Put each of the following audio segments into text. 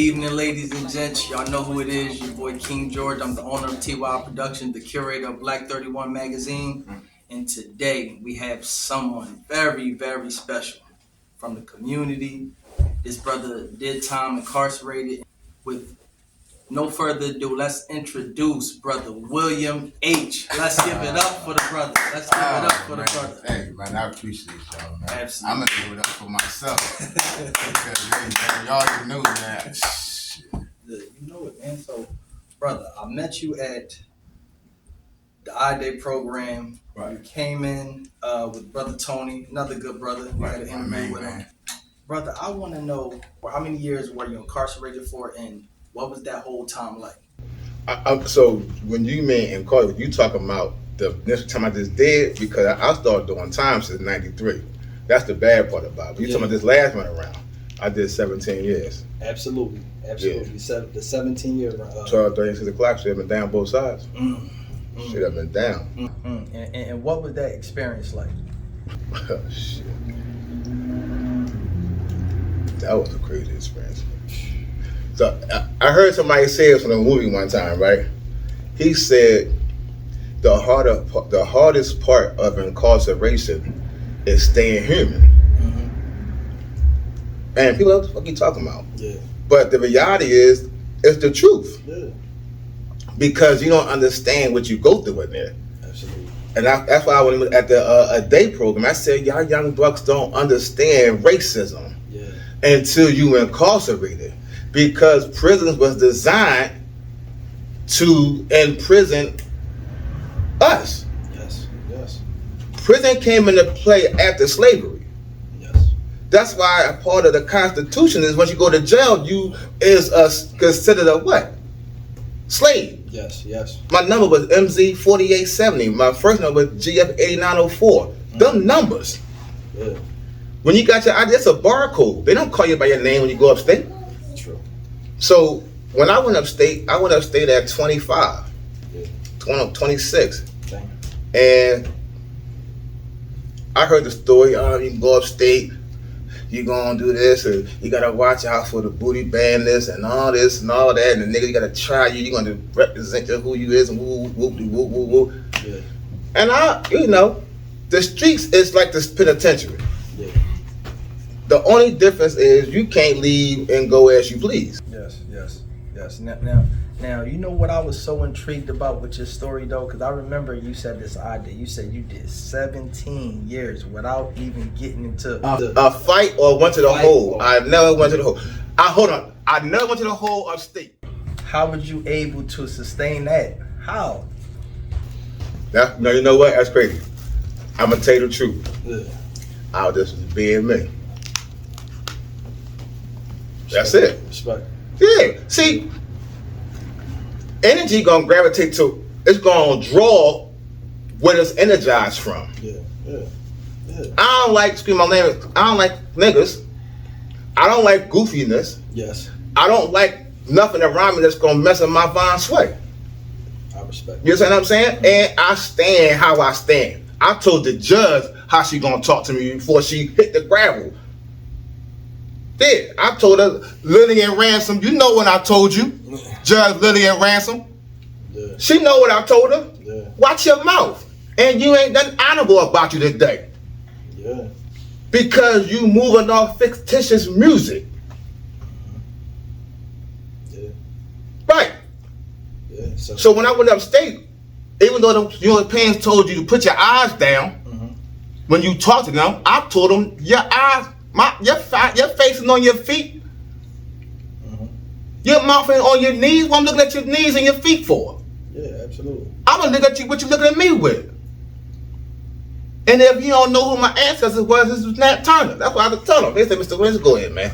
evening, ladies and gents. Y'all know who it is. Your boy King George. I'm the owner of T.Y.I Production, the curator of Black 31 magazine. And today we have someone very, very special from the community. This brother did time incarcerated. With no further ado, let's introduce brother William H. Let's give it up for the brother. Let's give it up for the brother. Hey, man, I appreciate y'all, man. Absolutely. I'm going to give it up for myself. Because, hey, man, y'all already know that. You know it, man. So, brother, I met you at the I-Day program. Right. You came in with brother Tony, another good brother. We had an interview with him. Brother, I want to know, how many years were you incarcerated for, and what was that whole time like? So when you mean incarcerated, you talking about the initial time I just did? Because I started doing time since '93. That's the bad part about it. You talking about this last one around? I did 17 years. Absolutely. Yeah. The 17 year 12, 13, 6 o'clock. Should have been down both sides. Should have been down. And what was that experience like? Oh, shit. That was a crazy experience. So I heard somebody say this in a movie one time, right? He said the hardest part of incarceration is staying human. And people, what the fuck you talking about? Yeah. But the reality is, it's the truth. Yeah. Because you don't understand what you go through in there. Absolutely. And that's why when we was at the a day program, I said, y'all young bucks don't understand racism until you incarcerated. Because prisons was designed to imprison us. Yes. Prison came into play after slavery. Yes. That's why a part of the Constitution is once you go to jail, you is considered a what? Slave. Yes. My number was MZ 4870. My first number was GF 8904. Them numbers. Yeah. When you got your ID, it's a barcode. They don't call you by your name when you go upstate. True. So when I went upstate at 25, 26. Okay. And I heard the story, you can go upstate, you gonna do this, or you gotta watch out for the booty bandits and all this and all that, and the nigga, you gotta try you gonna represent who you is and woo. Yeah. And the streets is like this penitentiary. Yeah. The only difference is you can't leave and go as you please. Yes. Now, you know what I was so intrigued about with your story though, because I remember you said this idea. You said you did 17 years without even getting into a fight or went to the hole. I never went to the hole. I never went to the hole upstate. How were you able to sustain that? How? No, you know what? That's crazy. I'm gonna tell you the truth. Yeah. I was just being me. That's it. Respect. Yeah. See, energy gonna gravitate to. It's gonna draw what it's energized from. Yeah. I don't like scream my name. I don't like niggas. I don't like goofiness. Yes. I don't like nothing around me that's gonna mess up my fine sway. I respect. You understand what I'm saying? And I stand how I stand. I told the judge how she gonna talk to me before she hit the gravel. I told her, Lillian Ransom, you know what I told you. Judge Lillian Ransom. Yeah. She know what I told her. Yeah. Watch your mouth. And you ain't nothing honorable about you today. Yeah. Because you moving off fictitious music. Yeah. Right. Yeah. So when I went upstate, even though the parents told you to put your eyes down, when you talk to them, I told them your eyes, your face is on your feet. Your mouth ain't on your knees. What I'm looking at your knees and your feet for? Yeah, absolutely. I'm gonna look at you. What you looking at me with? And if you don't know who my ancestors was, this was Nat Turner. That's why I had to tell them. They said, Mr. Wins, go ahead, man.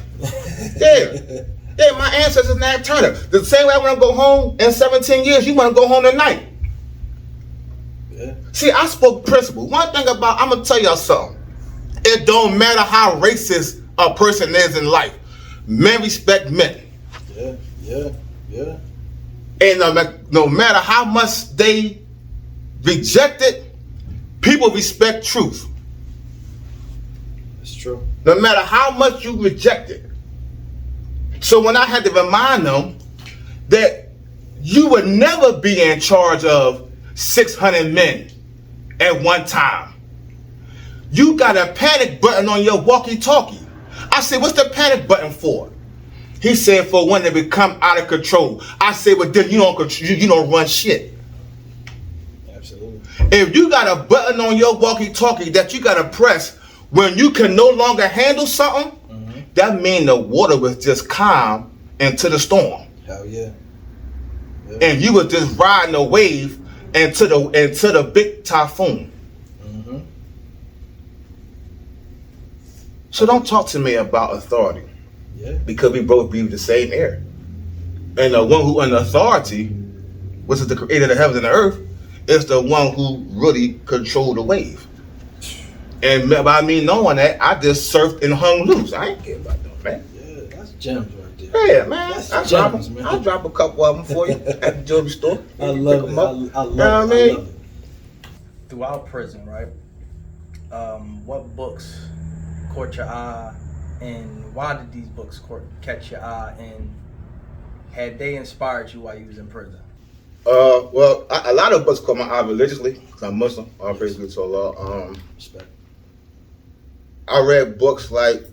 Yeah, my ancestors Nat Turner. The same way I want to go home in 17 years, you want to go home tonight. Yeah. See, I spoke principle. One thing about, I'm gonna tell y'all something. It don't matter how racist a person is in life. Men respect men. Yeah. And no matter how much they reject it, people respect truth. It's true. No matter how much you reject it, So when I had to remind them that you would never be in charge of 600 men at one time. You got a panic button on your walkie-talkie. I said, what's the panic button for? He said, for when they become out of control. I said, well, then you don't run shit. Absolutely. If you got a button on your walkie-talkie that you got to press when you can no longer handle something, that means the water was just calm into the storm. Hell yeah. And you was just riding a wave into the big typhoon. So don't talk to me about authority. Yeah. Because we both breathe the same air. And the one who under authority, which is the creator of the heavens and the earth, is the one who really controlled the wave. And by me knowing that, I just surfed and hung loose. I ain't care about that, man. Yeah, that's gems right there. Yeah, man. I'll drop a couple of them for you at the jewelry store. I love it. I love it. I love it. Throughout prison, right? What books caught your eye, and why did these books catch your eye, and had they inspired you while you was in prison? Well, a lot of books caught my eye religiously, because I'm Muslim. All praise be to Allah. Respect. I read books like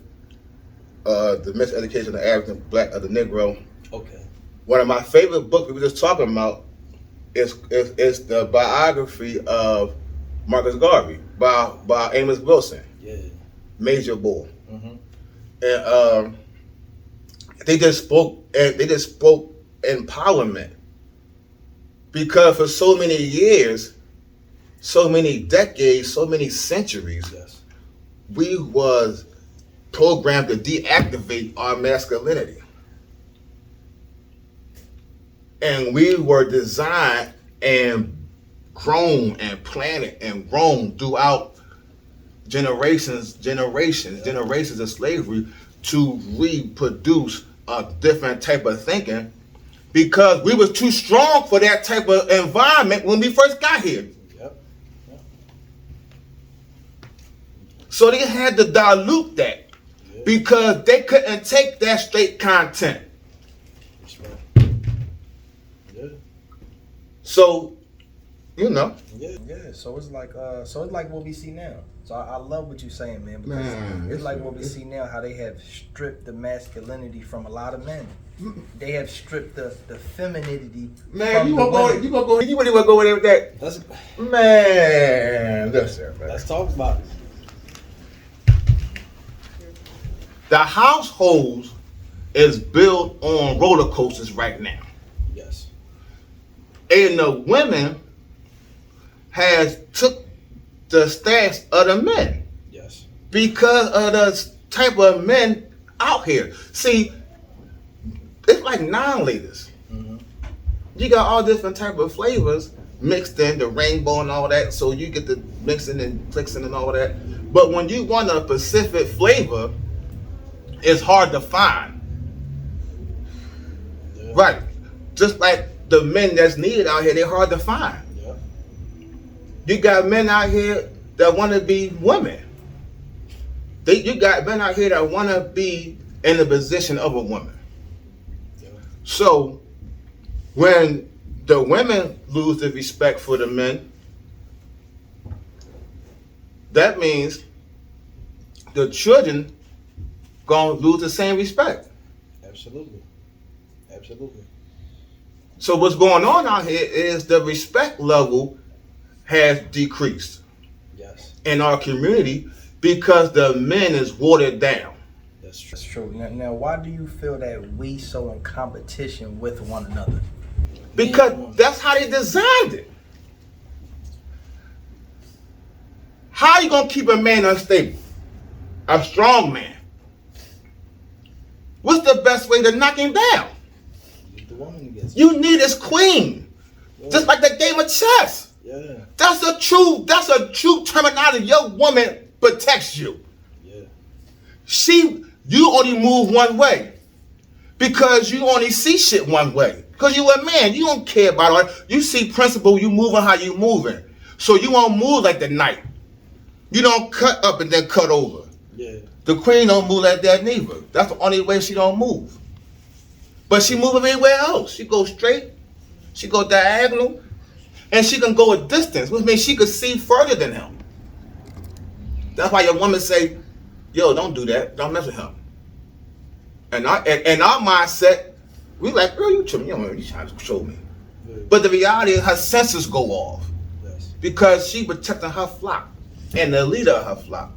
The Miseducation of the African Black of the Negro. Okay. One of my favorite books we were just talking about is the biography of Marcus Garvey by Amos Wilson. Yeah. Major Bull. Mm-hmm. And they just spoke empowerment, because for so many years, so many decades, so many centuries, Yes. we was programmed to deactivate our masculinity. And we were designed and grown and planted and grown throughout generations of slavery to reproduce a different type of thinking, because we was too strong for that type of environment when we first got here. Yep. So they had to dilute that, because they couldn't take that straight content. Respect. Yeah. So, you know. Yeah. So it's like what we see now. So I love what you're saying, man. Because Man, it's like what we see now, how they have stripped the masculinity from a lot of men. They have stripped the femininity. Man, from you the really women. want to go with that? Let's Listen, man. let's talk about it. The household is built on roller coasters right now. Yes. And the women has took the stance of the men. Yes. Because of the type of men out here. See, it's like 9 liters. Mm-hmm. You got all different type of flavors mixed in, the rainbow and all that, so you get the mixing and mixing and all that. But when you want a specific flavor, it's hard to find. Yeah. Right. Just like the men that's needed out here, they're hard to find. Yeah. You got men out here that want to be women. You got men out here that want to be in the position of a woman. Yeah. So when the women lose the respect for the men, that means the children gonna lose the same respect. Absolutely. Absolutely. So what's going on out here is the respect level has decreased. Yes. In our community, because the men is watered down. That's true. That's true. Now, why do you feel that we so in competition with one another? Because that's how they designed it. How you gonna keep a man unstable? A strong man. What's the best way to knock him down? The woman gets You need his queen. Yeah. Just like the game of chess. Yeah. That's a true terminology. Your woman protects you. Yeah. You only move one way. Because you only see shit one way. Because you a man. You don't care about all that. You see principle, you moving how you moving. So you won't move like the knight. You don't cut up and then cut over. Yeah. The queen don't move like that neither. That's the only way she don't move. But she move everywhere else. She go straight, she go diagonal, and she can go a distance, which means she could see further than him. That's why your woman say, yo, don't do that. Don't mess with him. And our mindset, we like, girl, you tripping. You trying to show me. Yeah. But the reality is her senses go off. Yes. Because she protecting her flock and the leader of her flock.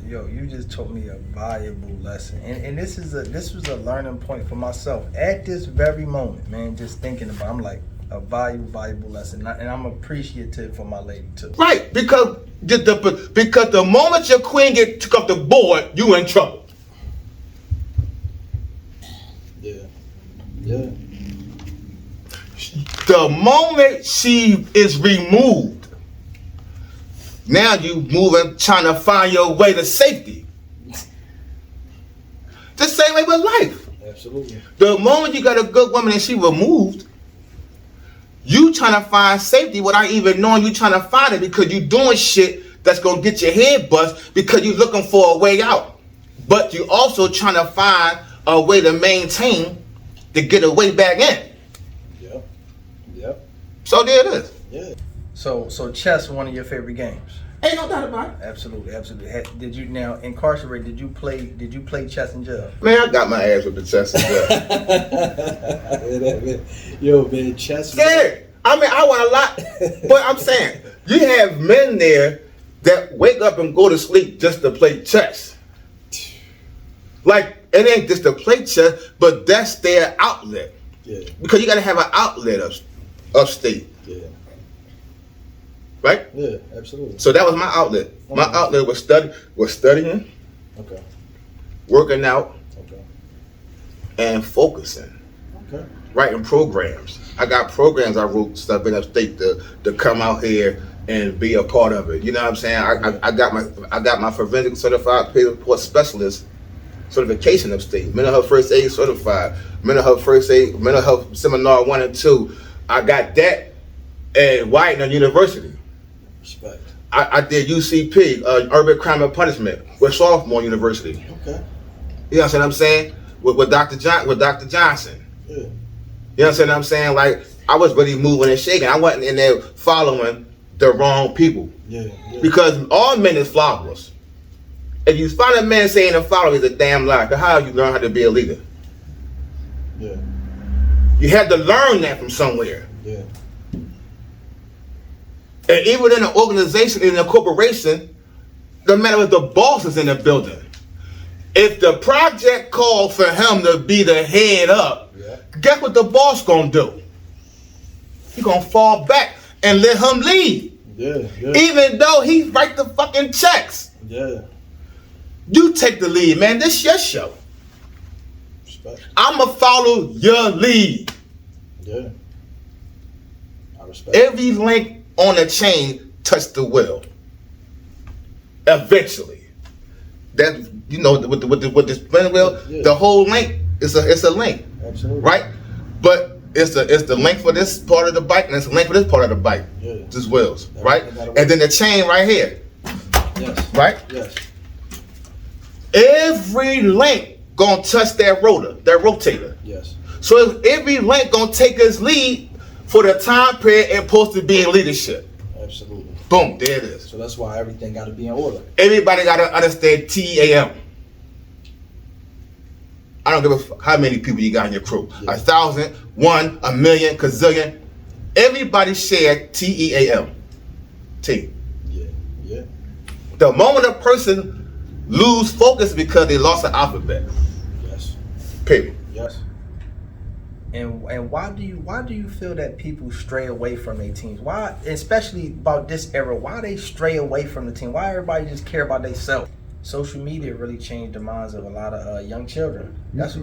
Yo, you just taught me a valuable lesson, and this was a learning point for myself at this very moment, man. Just thinking about, I'm like, a valuable lesson, and I'm appreciative for my lady too. Right, because the moment your queen get took off the board, you in trouble. Yeah. Yeah. The moment she is removed, now you moving, trying to find your way to safety. The same way with life. Absolutely. The moment you got a good woman and she removed, you trying to find safety without even knowing you trying to find it, because you doing shit that's going to get your head bust because you're looking for a way out. But you also trying to find a way to maintain to get a way back in. Yep. Yep. So there it is. Yeah. So chess is one of your favorite games. Ain't no doubt about it. Absolutely. Did you, now incarcerated, did you play chess in jail? Man, I got my ass with the chest. Yo, man, chess. Scared. I mean, I want a lot, but I'm saying you have men there that wake up and go to sleep just to play chess. Like, it ain't just to play chess, but that's their outlet. Yeah. Because you got to have an outlet upstate. Yeah. Right? Yeah, absolutely. So that was my outlet. My outlet was studying, Okay. working out, Okay. and focusing. Okay. Writing programs. I got programs I wrote stuff in upstate to come out here and be a part of it. You know what I'm saying? I got my forensic certified patient support specialist certification upstate. Mental health first aid certified. Mental health seminar 1 and 2. I got that at Whitener University. Respect. I did UCP, Urban Crime and Punishment, with Sophomore University. Okay. You know what I'm saying? With Dr. Johnson. Yeah. You know what I'm saying? Like, I was really moving and shaking. I wasn't in there following the wrong people. Yeah. Yeah. Because all men is followers. If you find a man saying a follower, he's a damn liar. Because how you learn how to be a leader? Yeah. You had to learn that from somewhere. Yeah. And even in an organization, in a corporation, no matter if the boss is in the building, if the project called for him to be the head up, Yeah. guess what the boss gonna do? He gonna fall back and let him lead. Yeah. Yeah. Even though he write the fucking checks. Yeah. You take the lead, man. This your show. Respect. I'ma follow your lead. Yeah. I respect. Every link on the chain touch the wheel. Eventually. That, you know, with the spinning wheel, Yeah. the whole link is a link. Absolutely. Right? But it's the link for this part of the bike and it's the link for this part of the bike. Yeah. Just wheels. Right? Everything gotta And then the chain right here. Yes. Right? Yes. Every link gonna touch that rotator. Yes. So if every link gonna take his lead for the time period it's supposed to be in leadership. Absolutely. Boom, there it is. So that's why everything got to be in order. Everybody gotta understand TAM. I don't give a fuck how many people you got in your crew. Yeah. 1,000, 1, 1,000,000, gazillion. Everybody share TEAM. T. Yeah. Yeah. The moment a person lose focus because they lost an alphabet. Yes. Period. Yes. And why do you feel that people stray away from their teams? Why, especially about this era, why they stray away from the team? Why everybody just care about themselves? Social media really changed the minds of a lot of young children. That's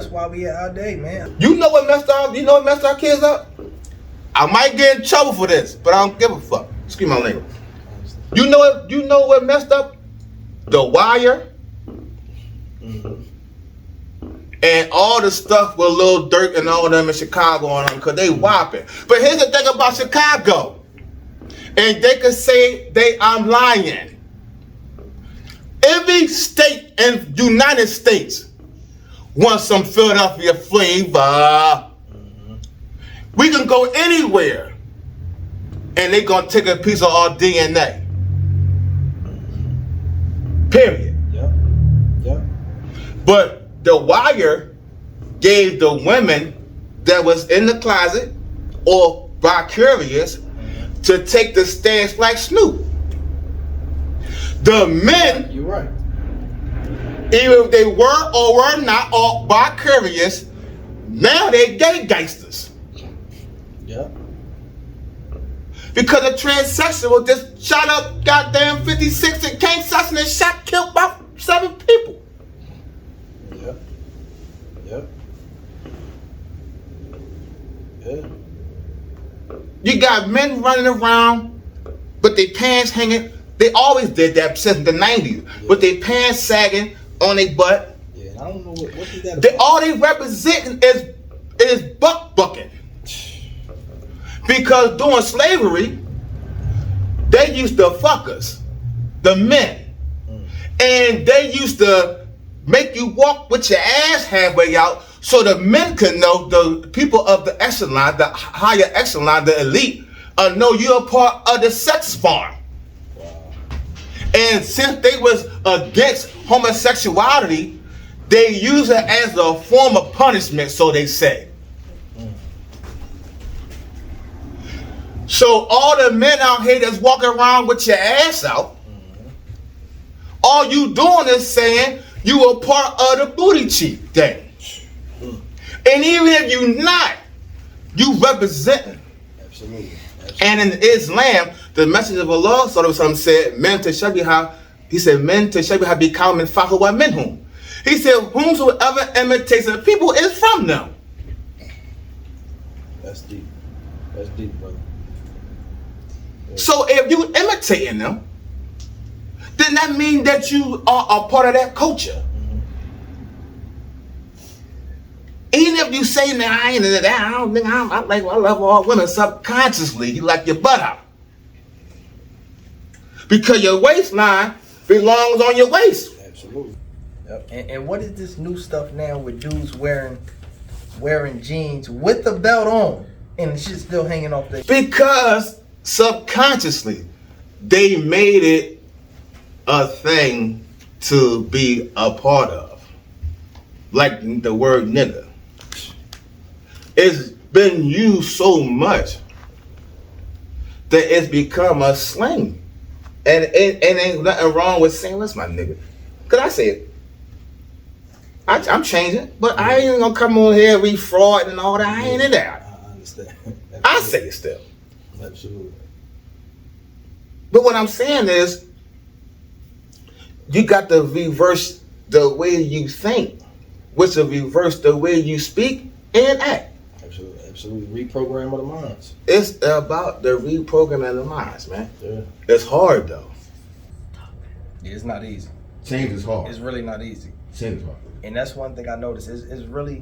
why we at our day, man. You know what messed our kids up? I might get in trouble for this, but I don't give a fuck. Excuse my language. You know what messed up? The Wire. Mm-hmm. And all the stuff with Lil Durk and all of them in Chicago on them, because they whopping. But here's the thing about Chicago. And they could say I'm lying. Every state in United States want some Philadelphia flavor. We can go anywhere, and they gonna take a piece of our DNA. Period. Yep. But The Wire gave the women that was in the closet or bi-curious to take the stance like Snoop. The men, You're right. even if they were or were not or bi-curious, now they gay gangsters. Yep. Because a transsexual just shot up goddamn 56 and came sussing and shot, killed about 7 people. Yep. Yeah. You got men running around with their pants hanging. They always did that since the 90s. Yeah. With their pants sagging on their butt. Yeah, and I don't know what is that They, about? all they representing is bucking. Because during slavery, they used to fuck us, the men. And they used to make you walk with your ass halfway out so the men could know, the people of the echelon, the higher echelon, the elite, know you're a part of the sex farm. Wow. And since they was against homosexuality, they use it as a form of punishment, so they say. So all the men out here that's walking around with your ass out, all you doing is saying you a part of the booty cheek thing. And even if you not, you representing. Absolutely. And in Islam, the message of Allah said, men tashabiha, he said, men tashabiha bi qawmin fahuwa minhum. He said, whomsoever imitates the people is from them. That's deep. That's deep, brother. Yeah. So if you imitating them, then that means that you are a part of that culture. Even if you say, nah, I ain't into that, I don't think I love all women, subconsciously, you like your butt out. Because your waistline belongs on your waist. Absolutely. Yep. And what is this new stuff now with dudes wearing jeans with the belt on and the shit still hanging off their... Because subconsciously, they made it a thing to be a part of. Like the word nigga. It's been used so much that it's become a slang. And ain't nothing wrong with saying, "What's my nigga?" Cause I say it. I'm changing, but I ain't gonna come on here and be fraud and all that. I ain't in that. I understand. I say it still. Absolutely. But what I'm saying is, you got to reverse the way you think, which will reverse the way you speak and act. Absolutely. Reprogram of the minds. It's about the reprogramming of the minds, man. Yeah. It's hard though. Yeah, it's not easy. Change is hard. It's really not easy. Change is hard. And that's one thing I noticed. It's really,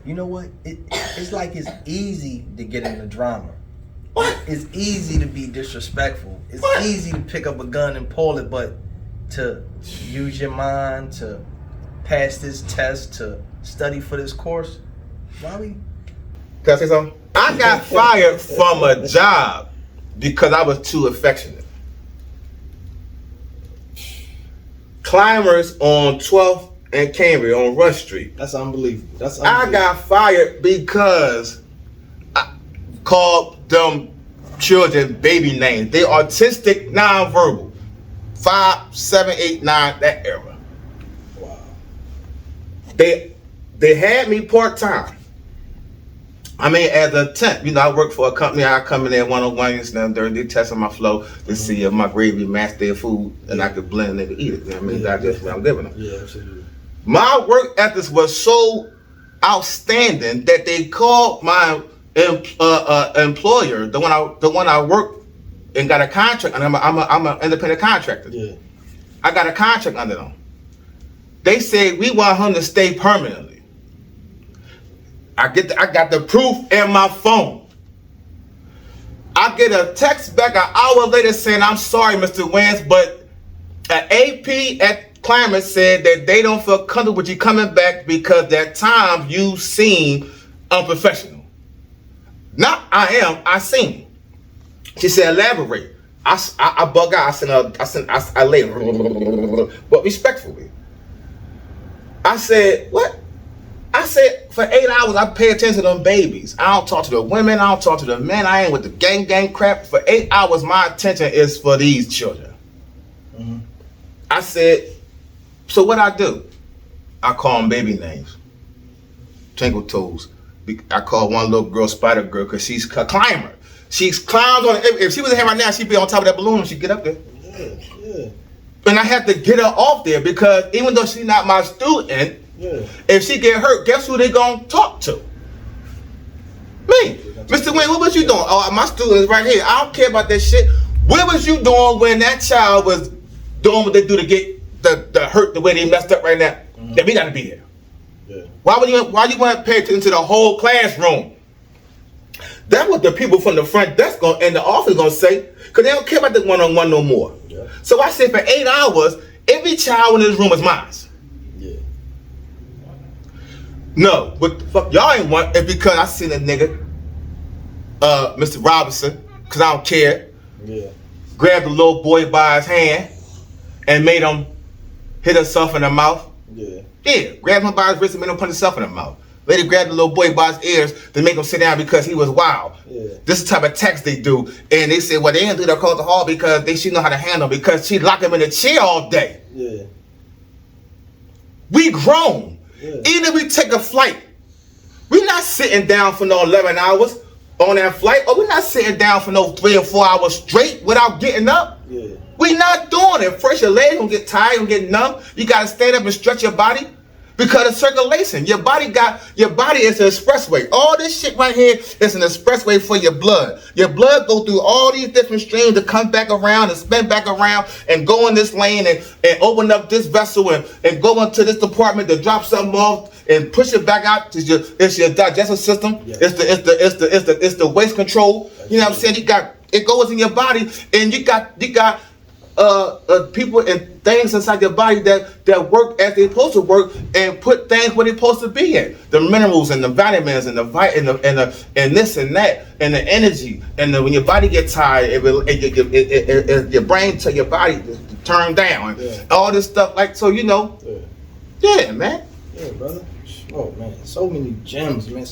you know what? It's like it's easy to get into drama. What? It's easy to be disrespectful. It's What? easy to pick up a gun and pull it, but to use your mind, to pass this test, to study for this course, why we... Can I say something? I got fired from a job because I was too affectionate. Climbers on 12th and Cambridge on Rush Street. That's unbelievable. I got fired because I called them children baby names. They autistic, nonverbal. 5, 7, 8, 9, that era. Wow. They had me part-time. I mean, as a temp, I work for a company. I come in there one-on-one, they testing my flow to see if my gravy matched their food and I could blend it and eat it. You know what I mean? Yeah. That's what I'm giving them. Yeah, absolutely. My work ethics was so outstanding that they called my employer, the one I worked and got a contract. And I'm an independent contractor. Yeah. I got a contract under them. They said we want him to stay permanently. I got the proof in my phone. I get a text back an hour later saying, "I'm sorry, Mr. Wentz, but an AP at Climate said that they don't feel comfortable with you coming back because at times you seem unprofessional. Not I seem. She said, elaborate. I bug out. I lay, but respectfully. I said, what? I said, for 8 hours, I pay attention to them babies. I don't talk to the women. I don't talk to the men. I ain't with the gang crap. For 8 hours, my attention is for these children. Mm-hmm. I said, so what I do? I call them baby names. Twinkle toes. I call one little girl Spider Girl because she's a climber. She climbs on. If she was in here right now, she'd be on top of that balloon when she get up there. Yeah. And I have to get her off there because even though she's not my student, if she get hurt, guess who they gonna talk to? Me. Mr. Wayne, what was you doing? Oh, my student is right here. I don't care about that shit. What was you doing when that child was doing what they do to get the hurt the way they messed up right now? Mm-hmm. That we gotta be here. Yeah. Why you want to pay attention to the whole classroom? That's what the people from the front desk and the office gonna say, because they don't care about the one-on-one no more. Yeah. So I said for 8 hours, every child in this room is mine. Yeah. No, what the fuck y'all ain't want is because I seen a nigga, Mr. Robinson, because I don't care. Yeah. Grabbed the little boy by his hand and made him hit himself in the mouth. Yeah. Yeah, grabbed him by his wrist and made him punch himself in the mouth. Later grabbed the little boy by his ears to make him sit down because he was wild. Yeah. This is the type of text they do. And they said, well, they didn't do that across the hall because she know how to handle him because she locked him in a chair all day. Yeah. We grown. Yeah. Even if we take a flight, we're not sitting down for no 11 hours on that flight, or we're not sitting down for no 3 or 4 hours straight without getting up. Yeah. We're not doing it. First, your legs gonna get tired, gonna get numb. You gotta stand up and stretch your body. Because of circulation, your body is an expressway. All this shit right here is an expressway for your blood. Your blood go through all these different streams to come back around and spin back around and go in this lane and open up this vessel and go into this department to drop something off and push it back out. It's your digestive system. Yeah. It's the waste control. You know what I'm saying? It goes in your body, and you got people and things inside your body that work as they're supposed to work and put things where they're supposed to be in. The minerals and the vitamins and and this and that and the energy and when your body gets tired, your brain tell your body to turn down. Yeah. All this stuff so yeah, man. Yeah, brother. Oh man, so many gems, man.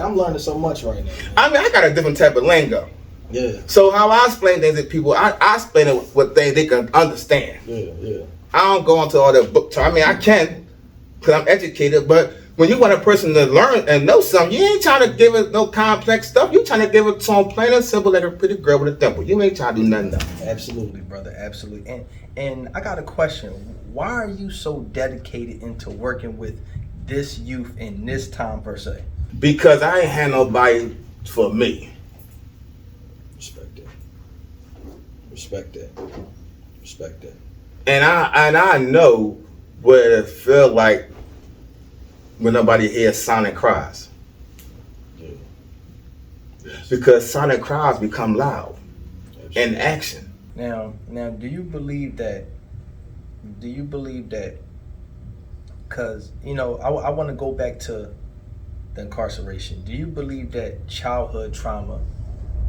I'm learning so much right now. Man. I mean, I got a different type of lingo. Yeah. So how I explain things to people, I explain it with things they can understand. Yeah. I don't go into all that book talk. I mean, I can, because I'm educated, but when you want a person to learn and know something, you ain't trying to give it no complex stuff. You trying to give it something plain and simple like a pretty girl with a dimple. You ain't trying to do nothing else. Absolutely, brother. Absolutely. And I got a question. Why are you so dedicated into working with this youth in this time per se? Because I ain't had nobody for me. Respect that. And I know what it feel like when nobody hears silent cries. Yeah. Yes. Because silent cries become loud. Absolutely. In action. Now, do you believe that? Because I want to go back to the incarceration. Do you believe that childhood trauma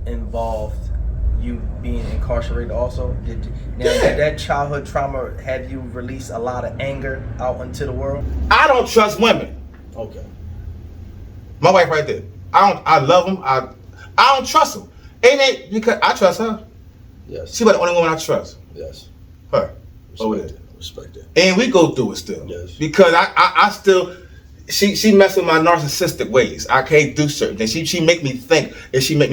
involved you being incarcerated also? Did that childhood trauma have you release a lot of anger out into the world? I don't trust women. Okay. My wife right there. I love them. I don't trust them. Ain't it because I trust her? Yes. She was the only woman I trust. Yes. Her. Respect it. And we go through it still. Yes. Because I still she mess with my narcissistic ways. I can't do certain things. She make me think, and she make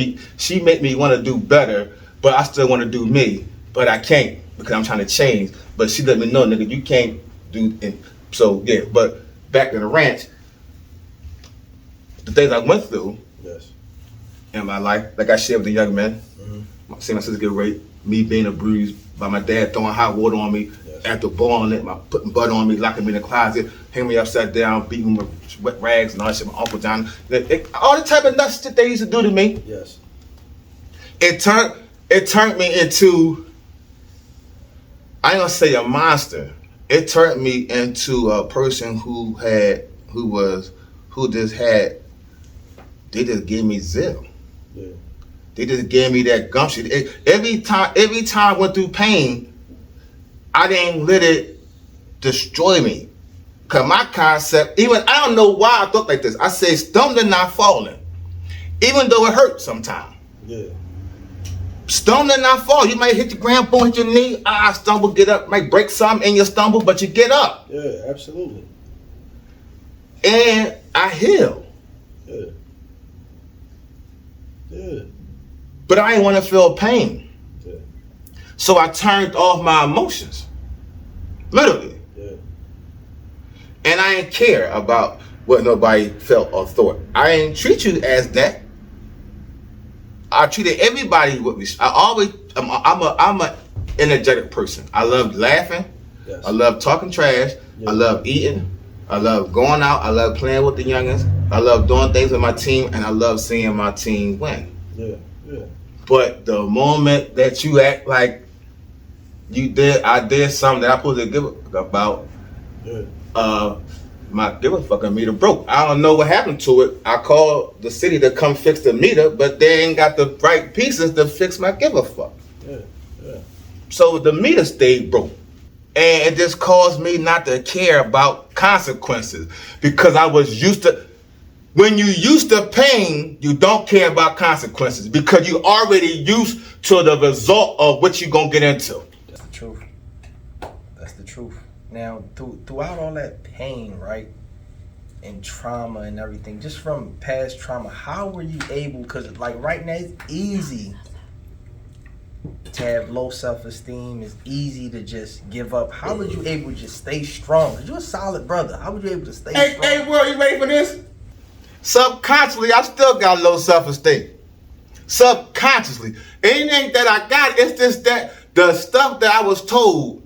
me want to do better, but I still want to do me, but I can't because I'm trying to change. But she let me know, nigga, you can't do. And so yeah. But back to the ranch, the things I went through, yes, in my life, like I shared with the young men, seeing my sister get raped, me being abused by my dad throwing hot water on me. After boiling it, putting butter on me, locking me in the closet, hanging me upside down, beating me with wet rags and all that shit. My uncle John, all the type of nuts shit they used to do to me. Yes. It turned me into, I ain't gonna say a monster. it turned me into a person who they just gave me zeal. Yeah. They just gave me that gumption. Every time I went through pain, I didn't let it destroy me. Cause my concept, even I don't know why I thought like this. I say stumbling, not falling, even though it hurts sometimes. Yeah. Stumbling, not fall. You might hit your ground, boom, hit your knee. Stumble, get up. Might break something in your stumble, but you get up. Yeah, absolutely. And I heal. Yeah. Yeah. But I didn't want to feel pain. Yeah. So I turned off my emotions. Literally. Yeah. And I didn't care about what nobody felt or thought. I didn't treat you as that. I treated everybody with respect. I'm a energetic person. I love laughing. Yes. I love talking trash. Yeah. I love eating. I love going out. I love playing with the youngins. I love doing things with my team, and I love seeing my team win. Yeah. Yeah. But the moment that you act like I did something that I supposed to give a fuck about, Yeah. my give a fucking meter broke. I don't know what happened to it. I called the city to come fix the meter, but they ain't got the right pieces to fix my give a fuck. Yeah. Yeah. So the meter stayed broke. And it just caused me not to care about consequences because I was used to. When you used to pain, you don't care about consequences because you already used to the result of what you're gonna get into. That's the truth. That's the truth. Now, throughout all that pain, right, and trauma and everything, just from past trauma, how were you able? Because like right now, it's easy to have low self-esteem. It's easy to just give up. How were you able to just stay strong? Because you're a solid brother. How were you able to stay strong? Hey, world, you ready for this? Subconsciously, I still got low self-esteem. Subconsciously. Anything that I got, it's just that the stuff that I was told,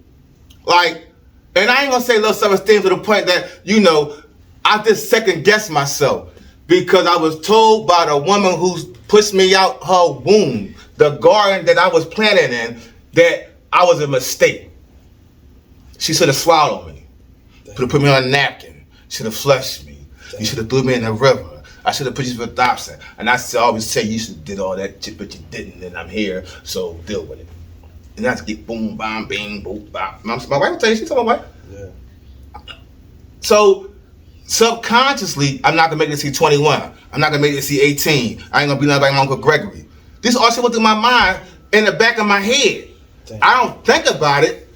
like, and I ain't gonna say low self-esteem to the point that, I just second guess myself because I was told by the woman who pushed me out her womb, the garden that I was planted in, that I was a mistake. She should have swallowed me. Could have put me on a napkin. Should have flushed me. You should have threw me in the river. I should have put you for adoption. And I always say you should have did all that shit, but you didn't, and I'm here, so deal with it. And that's get boom, bam, bing, boom, bam. My wife will tell you, she's my wife. Yeah. So subconsciously, I'm not gonna make it to see 21. I'm not gonna make it to see 18. I ain't gonna be nothing like my Uncle Gregory. This all shit went through my mind in the back of my head. Damn. I don't think about it,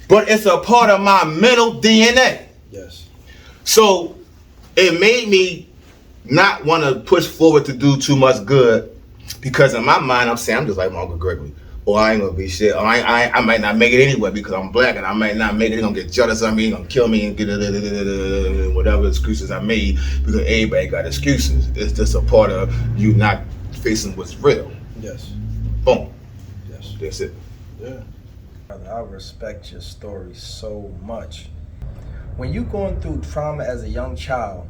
but it's a part of my mental DNA. Yes. So it made me not want to push forward to do too much good because in my mind I'm saying I'm just like my Uncle Gregory. Or I ain't gonna be shit. Or I might not make it anyway because I'm black and I might not make it. They're gonna get jealous of me, gonna kill me and get whatever excuses I made because everybody got excuses. It's just a part of you not facing what's real. Yes. Boom. Yes. That's it. Yeah. Brother, I respect your story so much. When you going through trauma as a young child,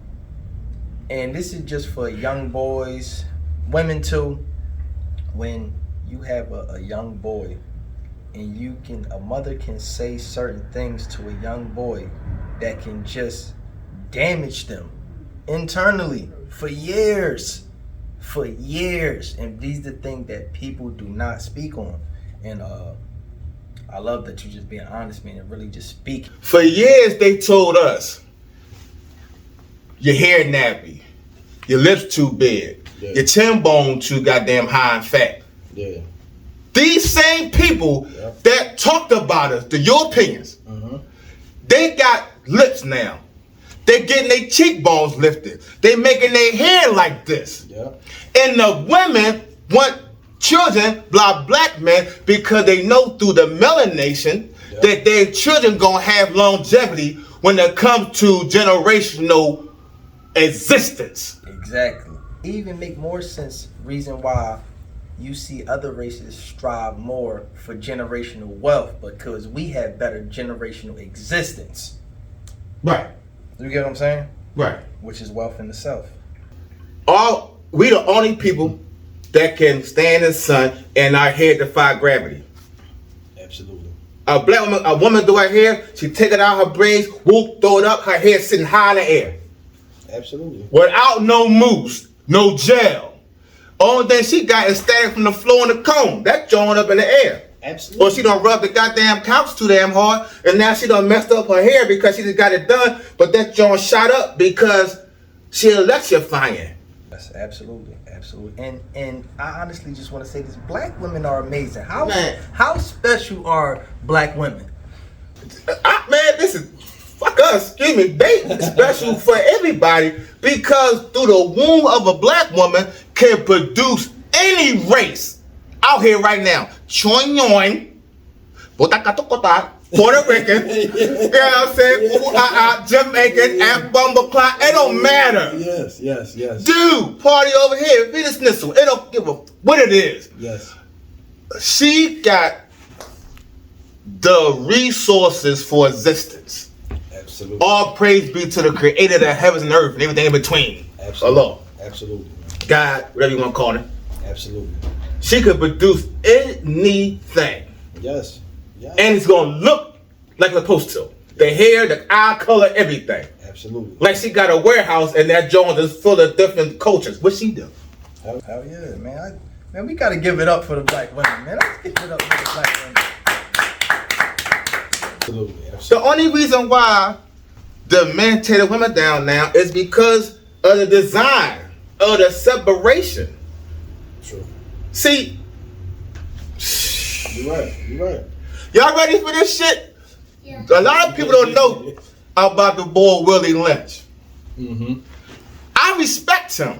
and this is just for young boys, women too, when you have a young boy and a mother can say certain things to a young boy that can just damage them internally for years. And these are the things that people do not speak on. And I love that you just being honest, man, and really just speak. For years they told us your hair nappy, your lips too big, your chin bone too goddamn high and fat. Yeah. These same people that talked about us, your opinions, they got lips now. They getting their cheekbones lifted. They making their hair like this. Yeah. And the women want children by black men because they know through the melanation that their children gonna have longevity when it comes to generational existence. Exactly. It even make more sense reason why you see other races strive more for generational wealth because we have better generational existence. Right. You get what I'm saying? Right. Which is wealth in itself. We the only people that can stand in the sun and our head defy gravity. Absolutely. A woman do her hair, she take it out her braids, whoop, throw it up, her hair sitting high in the air. Absolutely. Without no mousse, no gel. Only thing she got is static from the floor and the comb. That joint up in the air. Absolutely. Or she done rubbed the goddamn couch too damn hard, and now she done messed up her hair because she just got it done, but that joint shot up because she electrifying. Yes, absolutely, absolutely. And I honestly just want to say this: black women are amazing. How special are black women? Man, this is fuck us. Excuse me. They special for everybody because through the womb of a black woman can produce any race out here right now. Choin, Puerto Rican, you know what I'm saying? Jamaican, and Bumbleclot. It don't matter. Yes. Dude, party over here. Venus Nissel. It don't give a what it is. Yes. She got the resources for existence. Absolutely. All praise be to the creator of the heavens and earth and everything in between. Absolutely. Allah. Absolutely. God, whatever you want to call it. Absolutely. She could produce anything. Yes. And it's going to look like it's supposed to. The hair, the eye color, everything. Absolutely. Like she got a warehouse and that joint is full of different cultures. What she do? Hell yeah, man. Man, we got to give it up for the black women, man. Let's give it up for the black women. Absolutely. The only reason why the men tear the women down now is because of the design, of the separation. True. See, You're right. y'all ready for this shit? Yeah. A lot of people don't know about the boy Willie Lynch. Mm-hmm. I respect him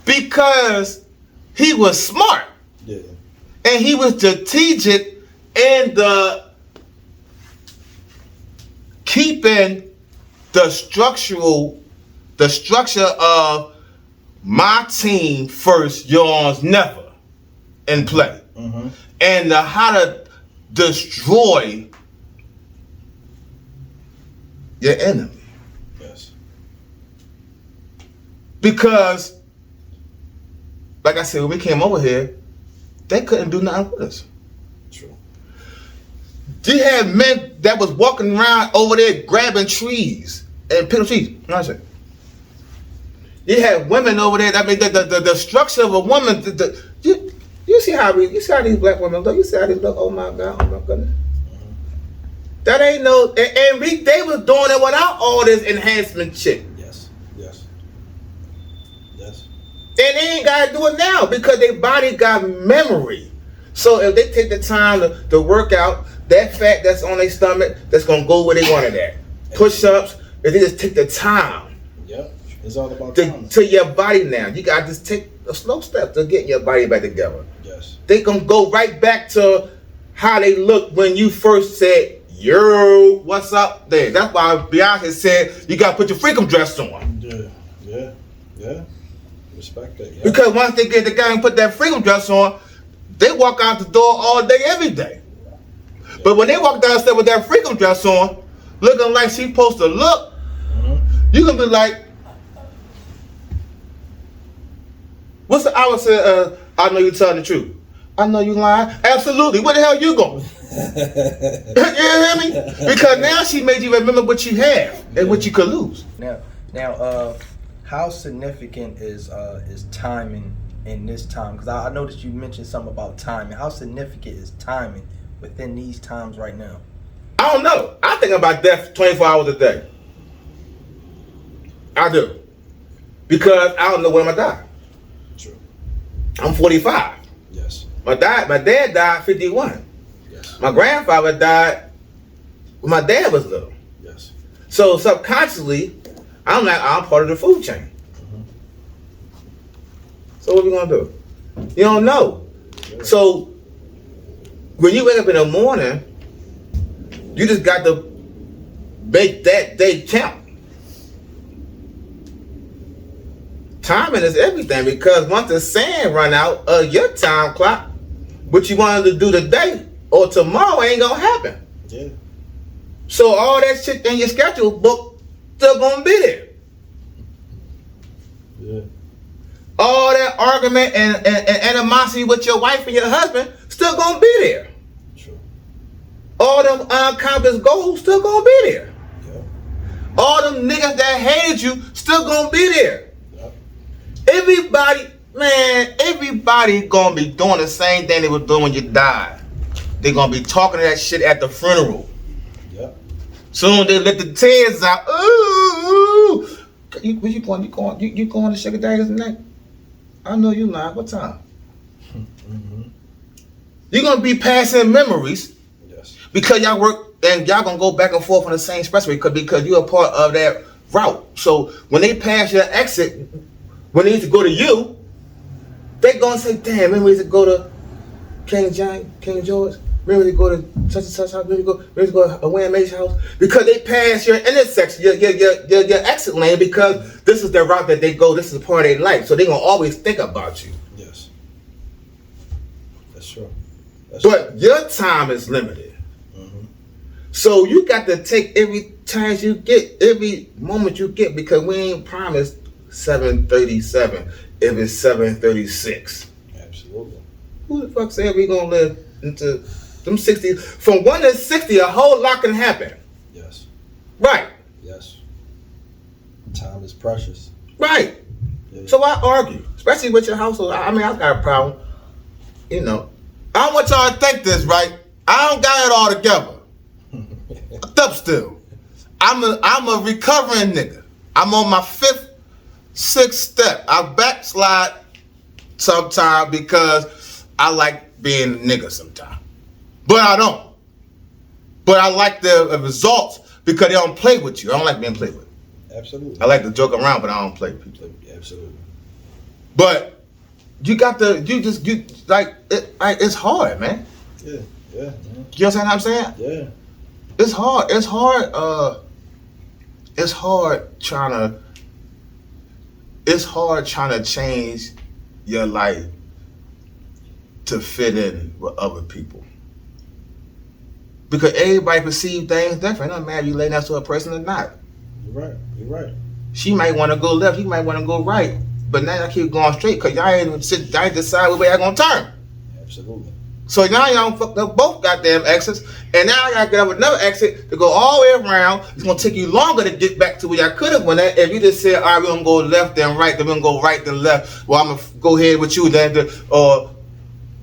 because he was smart. Yeah. And he was strategic in the keeping the structure of my team first, yours never in play. Mm-hmm. And how to destroy your enemy. Yes. Because, like I said, when we came over here, they couldn't do nothing with us. True. You had men that was walking around over there grabbing trees and picking trees. You know what I'm saying? You had women over there. I mean, the structure of a woman. You see how these black women look. You see how they look. Oh my God. Oh my goodness. Mm-hmm. That ain't no. And they was doing it without all this enhancement shit. Yes. And they ain't gotta do it now because their body got memory. So if they take the time to work out, that fat that's on their stomach, that's gonna go where they want it at. Push-ups, if they just take the time. Yep. It's all about to your body now. You gotta just take a slow step to get your body back together. Yes. They gonna go right back to how they looked when you first said, yo, what's up there? That's why B.L.A.C.K said you gotta put your freakum dress on. Yeah. Respect that. Yeah. Because once they get the guy and put that freedom dress on, they walk out the door all day, every day. Yeah. But when they walk downstairs with that freedom dress on, looking like she's supposed to look, you gonna be like, what's the I would say, I know you telling the truth. I know you lying. Absolutely. Where the hell you going? You hear me? Because now she made you remember what you have and what you could lose. Now, how significant is timing in this time? Because I noticed you mentioned something about timing. How significant is timing within these times right now? I don't know. I think about death 24 hours a day. I do. Because I don't know when I'm going to die. True. I'm 45. Yes. My dad died 51. Yes. My grandfather died when my dad was little. Yes. So subconsciously, I'm part of the food chain. Mm-hmm. So what we gonna do? You don't know. Yeah. So when you wake up in the morning, you just got to make that day count. Timing is everything because once the sand run out of your time clock, what you wanted to do today or tomorrow ain't gonna happen. Yeah. So all that shit in your schedule book still gonna be there. Yeah. All that argument and animosity with your wife and your husband still gonna be there. True. all them unaccomplished goals still gonna be there. Yep. All them niggas that hated you still gonna be there. Yep. Everybody gonna be doing the same thing they were doing when you died. They gonna be talking that shit at the funeral. Yep. Soon they let the tears out. Ooh. Where you going? You going to Sugar Daddy's tonight? I know you lying. What time? Mm-hmm. You're gonna be passing memories. Yes. Because y'all work and y'all gonna go back and forth on the same expressway because you're a part of that route. So when they pass your exit, when they need to go to you, they gonna say, damn, remember we used to go to King George? Remember we go to such and such house? Remember we used to go to Wayne Mays house? Because they pass your intersection, your exit lane, because this is the route that they go, this is a part of their life. So they gonna always think about you. Yes. That's true. But your time is limited. Mm-hmm. So you got to take every chance you get, every moment you get, because we ain't promised 737 if it's 736. Absolutely. Who the fuck said we gonna live into them 60? From 1 to 60, a whole lot can happen. Yes. Right. Yes. Time is precious. Right. Yeah. So I argue, especially with your household. I mean, I got a problem. You know, I don't want y'all to think this, right? I don't got it all together. What's up still? I'm a recovering nigga. I'm on my 5th, 6th step. I backslide sometimes because I like being a nigga sometimes. But I don't. But I like the results because they don't play with you. I don't like being played with. Absolutely. I like to joke around, but I don't play with people. Absolutely. But you got to, it's hard, man. Yeah. Yeah. You understand what I'm saying? Yeah. It's hard. It's hard trying to change your life to fit in with other people. Because everybody perceives things different. It doesn't matter if you lay next to a person or not. You're right. She might want to go left, he might want to go right. But now y'all keep going straight because y'all ain't decide which way y'all gonna turn. Absolutely. So now y'all fucked up both goddamn exits, and now I gotta get up another exit to go all the way around. It's gonna take you longer to get back to where y'all could have went at if you just said, all right, we're gonna go left then right, then we're gonna go right then left. Well, I'm gonna go ahead with you then, or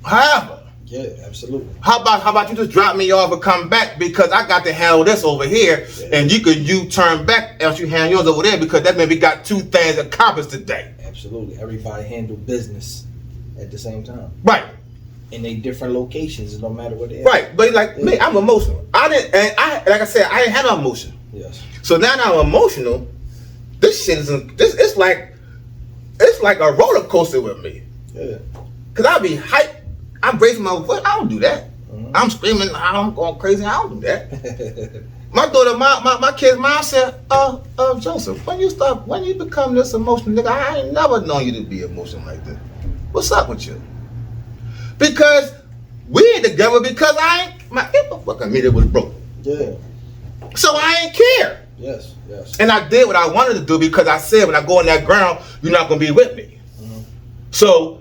however. Yeah, absolutely. How about you just drop me off and come back because I got to handle this over here, and you turn back as you handle yours over there because that maybe got 2 things accomplished today. Absolutely. Everybody handle business at the same time. Right. In they different locations, no matter what they are. Right, but like me, I'm emotional. I didn't have no emotion. Yes. So now that I'm emotional, this shit it's like a roller coaster with me. Yeah. Cause I'll be hyped, I'm raising my voice. I don't do that. Mm-hmm. I'm screaming, I'm going crazy. I don't do that. My daughter, my kid's mom said, Joseph, when you become this emotional nigga, I ain't never known you to be emotional like this. What's up with you? Because we ain't together because my fucking meter was broke. Yeah. So I ain't care. Yes. And I did what I wanted to do because I said when I go on that ground, you're not gonna be with me. Mm-hmm. So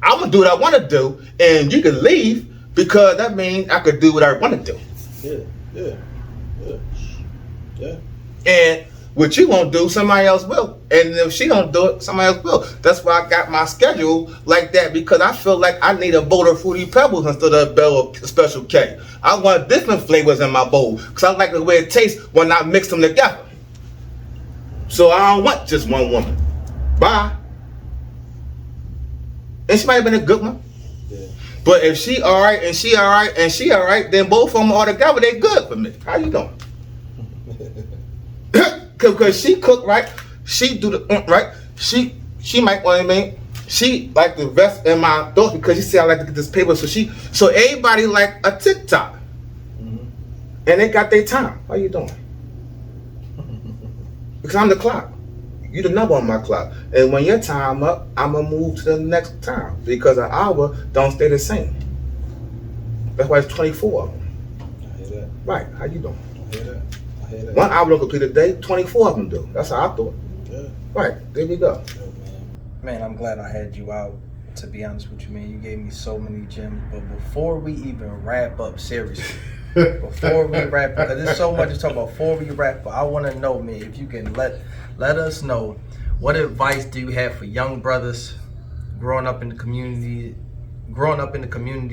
I'm gonna do what I want to do, and you can leave because that means I could do what I want to do. Yeah. And what you won't do, somebody else will. And if she don't do it, somebody else will. That's why I got my schedule like that, because I feel like I need a bowl of Fruity Pebbles instead of a bowl of Special K. I want different flavors in my bowl because I like the way it tastes when I mix them together. So I don't want just one woman. Bye. And she might have been a good one. Yeah. But if she alright and she alright and she alright, then both of them all together, they good for me. How you doing? Because she cook right, she do the right. She might want to mean. She like the rest in my thoughts because she said I like to get this paper. So everybody like a TikTok, Mm-hmm. and they got their time. How you doing? Because I'm the clock. You the number on my clock. And when your time up, I'ma move to the next time because an hour don't stay the same. That's why it's 24 of them. I hear that. Right? How you doing? I hear that. 1 hour don't complete a day. 24 of them do. That's how I thought. Yeah. Right. There we go. Man, I'm glad I had you out. To be honest with you, man, you gave me so many gems. But before we even wrap up seriously, Before we wrap, because there's so much to talk about. Before we wrap, I want to know, man, if you can let us know, what advice do you have for young brothers growing up in the community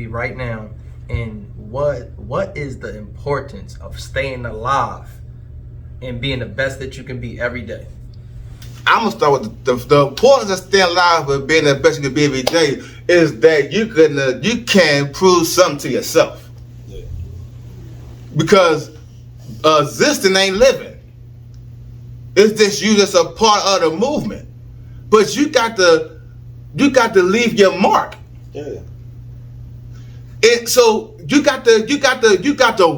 right now, and what is the importance of staying alive and being the best that you can be every day? I'm gonna start with the importance of staying alive and being the best you can be every day is that you can prove something to yourself. Yeah. Because existing ain't living. It's just you that's a part of the movement. But you got to leave your mark. Yeah. And so you got to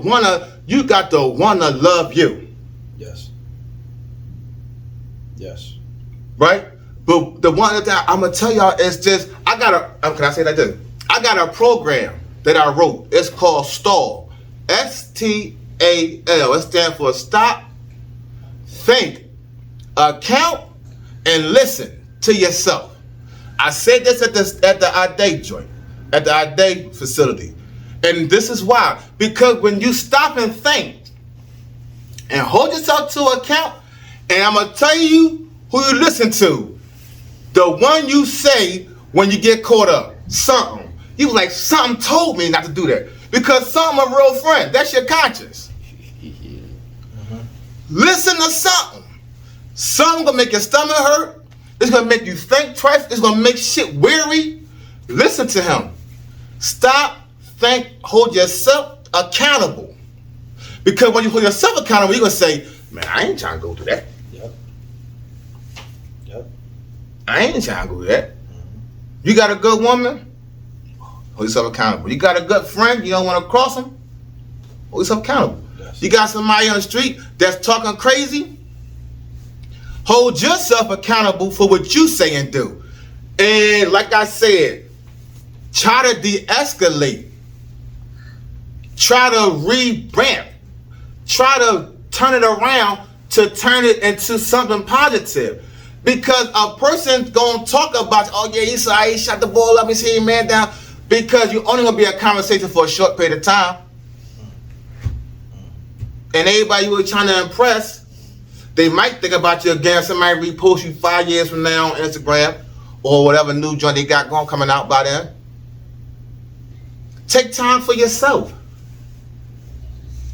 wanna love you. Yes. Yes. Right? But the one that I'm gonna tell y'all is just can I say that this? I got a program that I wrote. It's called STAL. STAL. It stands for Stop, Think, Account, and Listen to Yourself. I said this at the I-Day joint, at the I-Day facility. And this is why. Because when you stop and think and hold yourself to account, and I'm going to tell you who you listen to. The one you say when you get caught up. Something. You was like, something told me not to do that. Because something a real friend. That's your conscience. Listen to something. Something gonna make your stomach hurt. It's gonna make you think twice. It's gonna make shit weary. Listen to him. Stop, think, hold yourself accountable. Because when you hold yourself accountable, you're gonna say, man, I ain't trying to go through that. Yep. I ain't trying to go through that. You got a good woman? Hold yourself accountable. You got a good friend? You don't want to cross him? Hold yourself accountable. Yes. You got somebody on the street that's talking crazy? Hold yourself accountable for what you say and do. And like I said, try to de-escalate. Try to revamp. Try to turn it around to turn it into something positive. Because a person's going to talk about, oh yeah, he shot the ball up, he's hitting man down. Because you're only going to be a conversation for a short period of time. And everybody you were trying to impress, they might think about you again. Somebody repost you 5 years from now on Instagram or whatever new joint they got going coming out by then. Take time for yourself.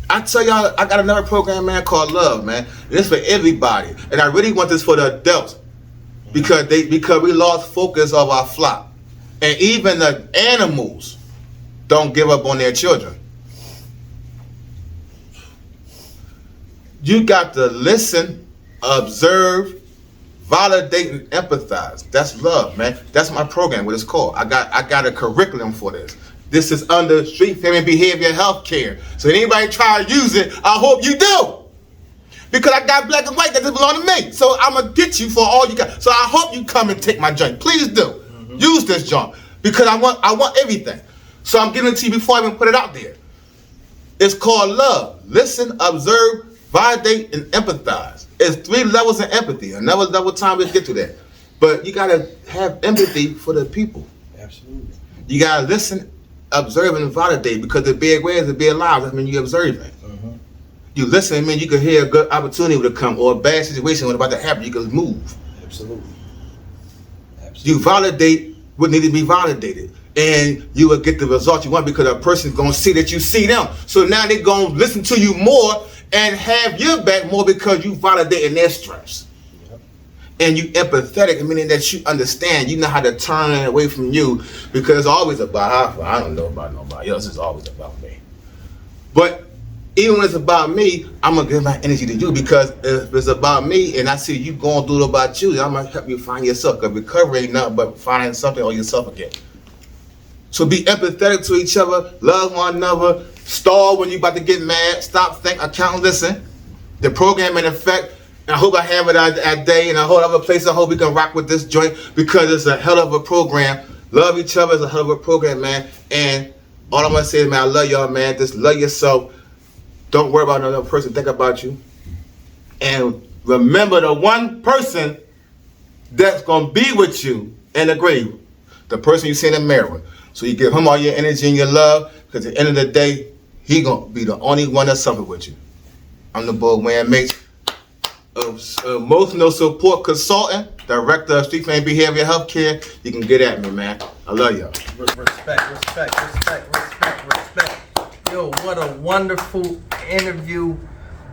I tell y'all, I got another program, man, called Love, man. This for everybody. And I really want this for the adults. Because we lost focus of our flock. And even the animals don't give up on their children. You got to listen, observe, validate, and empathize. That's love, man. That's my program, what it's called. I got a curriculum for this. This is under Street Family Behavior Health Care. So anybody try to use it, I hope you do. Because I got black and white that belong to me. So I'm going to get you for all you got. So I hope you come and take my joint. Please do. Mm-hmm. Use this joint. Because I want everything. So I'm giving it to you before I even put it out there. It's called Love. Listen, observe, validate, and empathize. It's 3 levels of empathy. Another level time we'll get to that. But you got to have empathy for the people. Absolutely. You got to listen, observe, and validate. Because the big way is to be alive. That means you're observing. Mm-hmm. You listen, man, you can hear a good opportunity to come or a bad situation when about to happen. You can move. Absolutely. You validate what needs to be validated. And you will get the result you want because a person's going to see that you see them. So now they're going to listen to you more and have your back more because you validating their strengths. Yep. And you empathetic, meaning that you understand, you know how to turn it away from you because it's always about how I don't know about nobody else. It's always about me. But even when it's about me, I'm going to give my energy to you because if it's about me and I see you going through it about you, I'm going to help you find yourself because recovery ain't nothing but finding something on yourself again. So be empathetic to each other, love one another, stall when you about to get mad, stop, think, account, and listen. The program in effect, and I hope I have it at day and a whole other place. I hope we can rock with this joint because it's a hell of a program. Love each other is a hell of a program, man. And all I'm going to say is, man, I love y'all, man. Just love yourself. Don't worry about another person. Think about you. And remember the one person that's going to be with you in the grave. The person you see in the mirror. So you give him all your energy and your love. Because at the end of the day, he gonna be the only one that suffer with you. I'm the boy Wayne Mates, emotional support consultant, director of street and behavioral health care. You can get at me, man. I love y'all. Respect. Yo, what a wonderful interview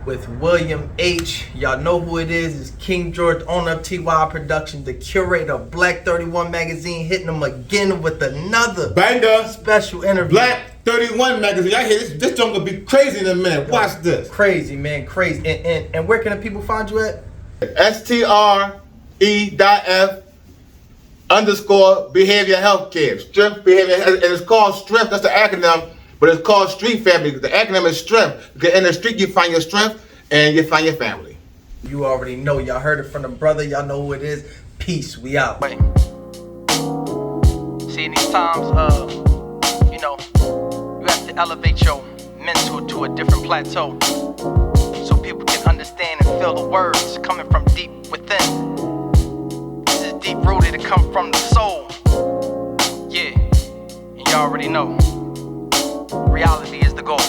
with William H. Y'all know who it is. It's King George, owner of T.Y.I production, the curator of Black 31 magazine, hitting them again with another Banger. special interview. Black 31 magazine. Y'all hear this junk gonna be crazy in a minute. Watch this. Crazy, man, crazy. And where can the people find you at? STRE.F_ behavior health care. Strength behavior, and it's called strength. That's the acronym, but it's called street family. The acronym is strength. Because in the street you find your strength and you find your family. You already know. Y'all heard it from the brother. Y'all know who it is. Peace. We out. See, in these times, you know, you have to elevate your mental to a different plateau so people can understand and feel the words coming from deep within. This is deep rooted. It come from the soul. Yeah, and you already know. Reality is the goal.